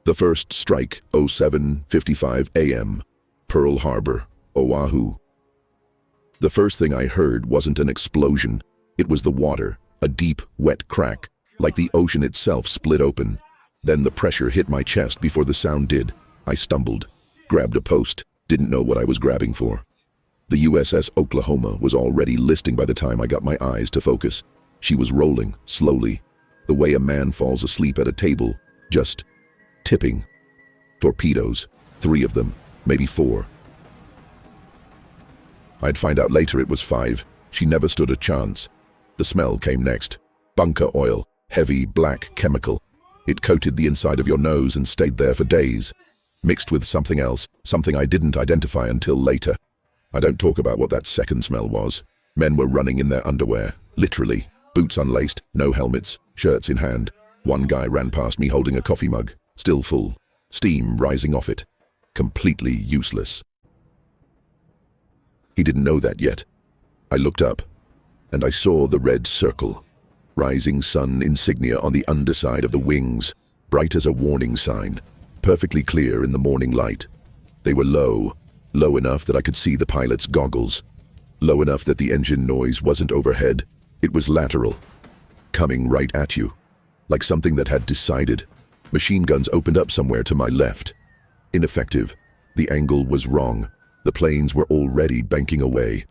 The first strike, 07:55 a.m., Pearl Harbor, Oahu. The first thing I heard wasn't an explosion. It was the water, a deep, wet crack, like the ocean itself split open. Then the pressure hit my chest before the sound did. I stumbled, grabbed a post, didn't know what I was grabbing for. The USS Oklahoma was already listing by the time I got my eyes to focus. She was rolling, slowly, the way a man falls asleep at a table, just tipping. Torpedoes, 3 of them, maybe 4. I'd find out later it was 5. She never stood a chance. The smell came next. Bunker oil, heavy black chemical. It coated the inside of your nose and stayed there for days, mixed with something else, something I didn't identify until later. I don't talk about what that second smell was. Men were running in their underwear, literally, boots unlaced, no helmets, shirts in hand. One guy ran past me holding a coffee mug, still full, steam rising off it, completely useless. He didn't know that yet. I looked up, and I saw the red circle, rising sun insignia on the underside of the wings, bright as a warning sign, perfectly clear in the morning light. They were low enough that I could see the pilot's goggles, low enough that the engine noise wasn't overhead. It was lateral, coming right at you, like something that had decided. Machine guns opened up somewhere to my left. Ineffective. The angle was wrong. The planes were already banking away.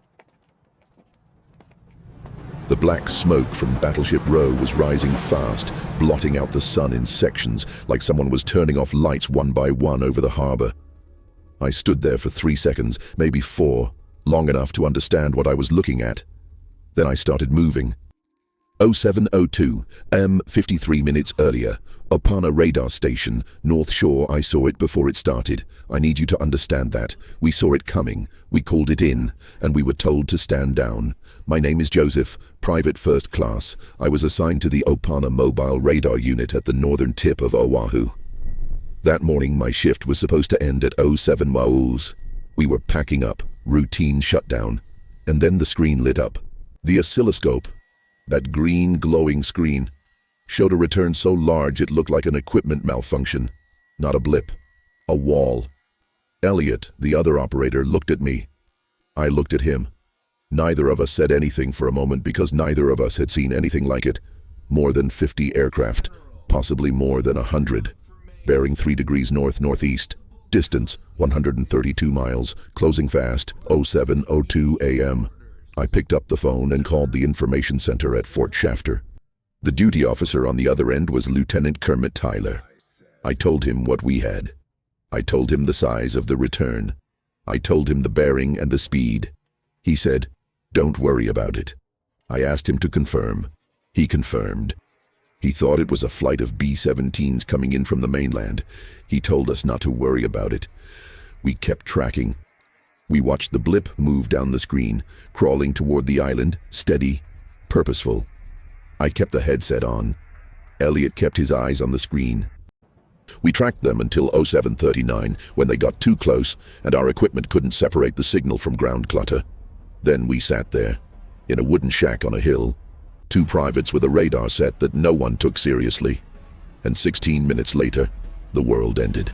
The black smoke from Battleship Row was rising fast, blotting out the sun in sections, like someone was turning off lights one by one over the harbor. I stood there for 3 seconds, maybe 4, long enough to understand what I was looking at. Then I started moving. 07:02 am, 53 minutes earlier. Opana Radar Station, North Shore. I saw it before it started. I need you to understand that. We saw it coming. We called it in, and we were told to stand down. My name is Joseph, Private First Class. I was assigned to the Opana Mobile Radar Unit at the northern tip of Oahu. That morning, my shift was supposed to end at 07 WWII. We were packing up, routine shutdown, and then the screen lit up. The oscilloscope, that green glowing screen, showed a return so large it looked like an equipment malfunction. Not a blip, a wall. Elliot, the other operator, looked at me. I looked at him. Neither of us said anything for a moment because neither of us had seen anything like it. More than 50 aircraft, possibly more than 100, bearing 3 degrees north-northeast. Distance, 132 miles, closing fast, 07:02 a.m. I picked up the phone and called the information center at Fort Shafter. The duty officer on the other end was Lieutenant Kermit Tyler. I told him what we had. I told him the size of the return. I told him the bearing and the speed. He said, "Don't worry about it." I asked him to confirm. He confirmed. He thought it was a flight of B-17s coming in from the mainland. He told us not to worry about it. We kept tracking. We watched the blip move down the screen, crawling toward the island, steady, purposeful. I kept the headset on. Elliot kept his eyes on the screen. We tracked them until 07:39, when they got too close and our equipment couldn't separate the signal from ground clutter. Then we sat there, in a wooden shack on a hill, 2 privates with a radar set that no one took seriously. And 16 minutes later, the world ended.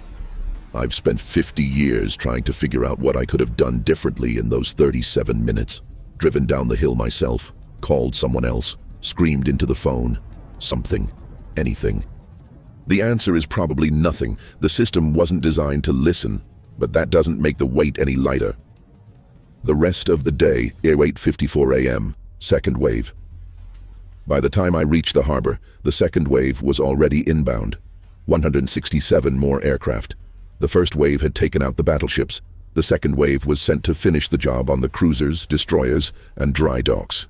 I've spent 50 years trying to figure out what I could have done differently in those 37 minutes. Driven down the hill myself, called someone else, screamed into the phone. Something. Anything. The answer is probably nothing. The system wasn't designed to listen, but that doesn't make the weight any lighter. The rest of the day, 08:54 a.m., second wave. By the time I reached the harbor, the second wave was already inbound. 167 more aircraft. The first wave had taken out the battleships. The second wave was sent to finish the job on the cruisers, destroyers, and dry docks.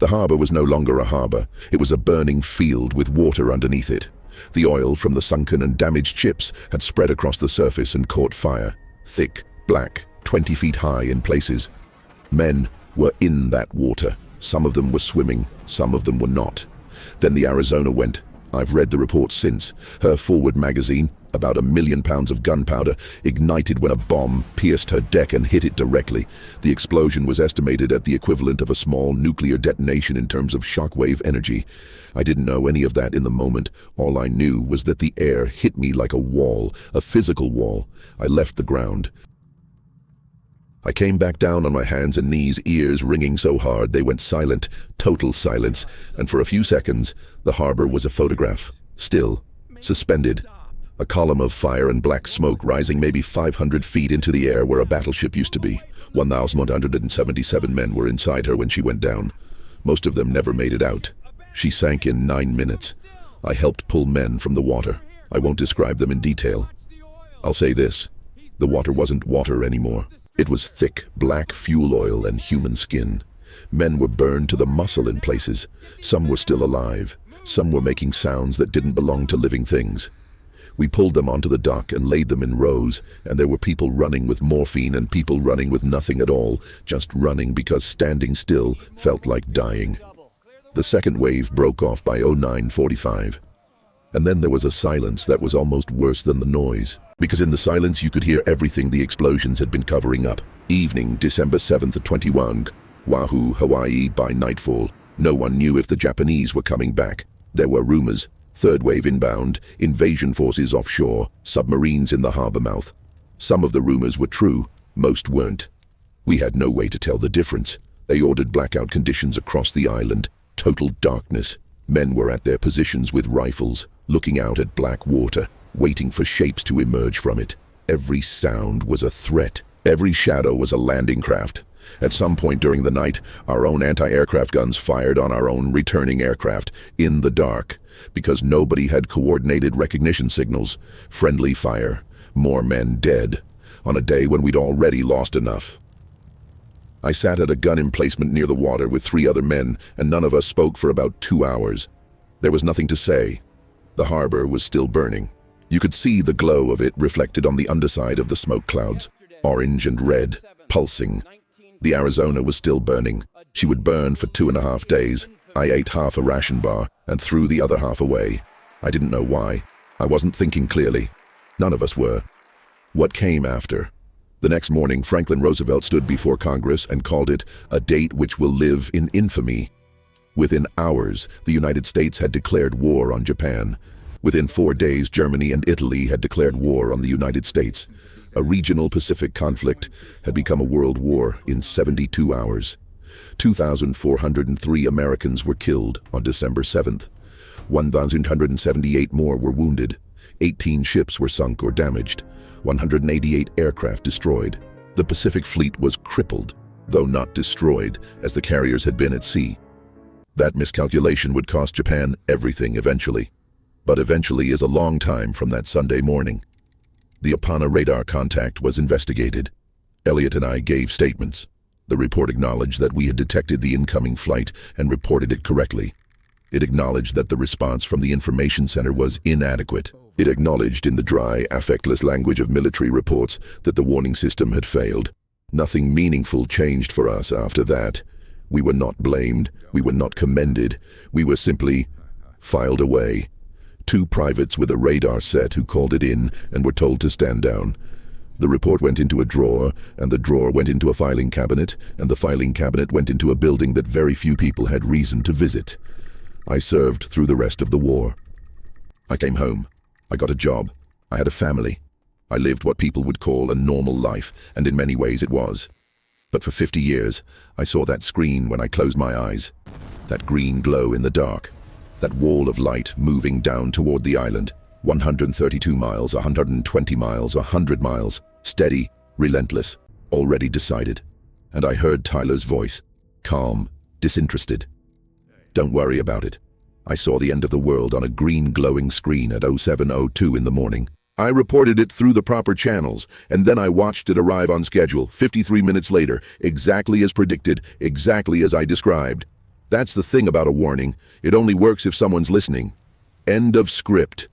The harbor was no longer a harbor. It was a burning field with water underneath it. The oil from the sunken and damaged ships had spread across the surface and caught fire. Thick, black, 20 feet high in places. Men were in that water. Some of them were swimming, some of them were not. Then the Arizona went. I've read the reports since. Her forward magazine, about 1,000,000 pounds of gunpowder, ignited when a bomb pierced her deck and hit it directly. The explosion was estimated at the equivalent of a small nuclear detonation in terms of shockwave energy. I didn't know any of that in the moment. All I knew was that the air hit me like a wall, a physical wall. I left the ground. I came back down on my hands and knees, ears ringing so hard they went silent, total silence, and for a few seconds, the harbor was a photograph, still, suspended. A column of fire and black smoke rising maybe 500 feet into the air where a battleship used to be. 1,177 men were inside her when she went down. Most of them never made it out. She sank in 9 minutes. I helped pull men from the water. I won't describe them in detail. I'll say this, the water wasn't water anymore. It was thick, black fuel oil and human skin. Men were burned to the muscle in places. Some were still alive. Some were making sounds that didn't belong to living things. We pulled them onto the dock and laid them in rows, and there were people running with morphine and people running with nothing at all, just running because standing still felt like dying. The second wave broke off by 09:45. And then there was a silence that was almost worse than the noise, because in the silence you could hear everything the explosions had been covering up. Evening, December 7th at 21, Oahu, Hawaii, by nightfall. No one knew if the Japanese were coming back. There were rumors. Third wave inbound, invasion forces offshore, submarines in the harbor mouth. Some of the rumors were true, most weren't. We had no way to tell the difference. They ordered blackout conditions across the island, total darkness. Men were at their positions with rifles, looking out at black water, waiting for shapes to emerge from it. Every sound was a threat. Every shadow was a landing craft. At some point during the night, our own anti-aircraft guns fired on our own returning aircraft, in the dark, because nobody had coordinated recognition signals. Friendly fire. More men dead. On a day when we'd already lost enough. I sat at a gun emplacement near the water with 3 other men, and none of us spoke for about 2 hours. There was nothing to say. The harbor was still burning. You could see the glow of it reflected on the underside of the smoke clouds, orange and red, pulsing. The Arizona was still burning. She would burn for 2.5 days. I ate half a ration bar and threw the other half away. I didn't know why. I wasn't thinking clearly. None of us were. What came after? The next morning, Franklin Roosevelt stood before Congress and called it a date which will live in infamy. Within hours, the United States had declared war on Japan. Within 4 days, Germany and Italy had declared war on the United States. A regional Pacific conflict had become a world war in 72 hours. 2,403 Americans were killed on December 7th. 1,178 more were wounded. 18 ships were sunk or damaged. 188 aircraft destroyed. The Pacific Fleet was crippled, though not destroyed, as the carriers had been at sea. That miscalculation would cost Japan everything eventually. But eventually is a long time from that Sunday morning. The Opana Radar contact was investigated. Elliot and I gave statements. The report acknowledged that we had detected the incoming flight and reported it correctly. It acknowledged that the response from the information center was inadequate. It acknowledged in the dry, affectless language of military reports that the warning system had failed. Nothing meaningful changed for us after that. We were not blamed. We were not commended. We were simply filed away. 2 privates with a radar set who called it in and were told to stand down. The report went into a drawer, and the drawer went into a filing cabinet, and the filing cabinet went into a building that very few people had reason to visit. I served through the rest of the war. I came home. I got a job. I had a family. I lived what people would call a normal life, and in many ways it was. But for 50 years, I saw that screen when I closed my eyes. That green glow in the dark. That wall of light moving down toward the island. 132 miles, 120 miles, 100 miles. Steady, relentless, already decided. And I heard Tyler's voice. Calm, disinterested. Don't worry about it. I saw the end of the world on a green glowing screen at 07:02 in the morning. I reported it through the proper channels, and then I watched it arrive on schedule 53 minutes later, exactly as predicted, exactly as I described. That's the thing about a warning. It only works if someone's listening. End of script.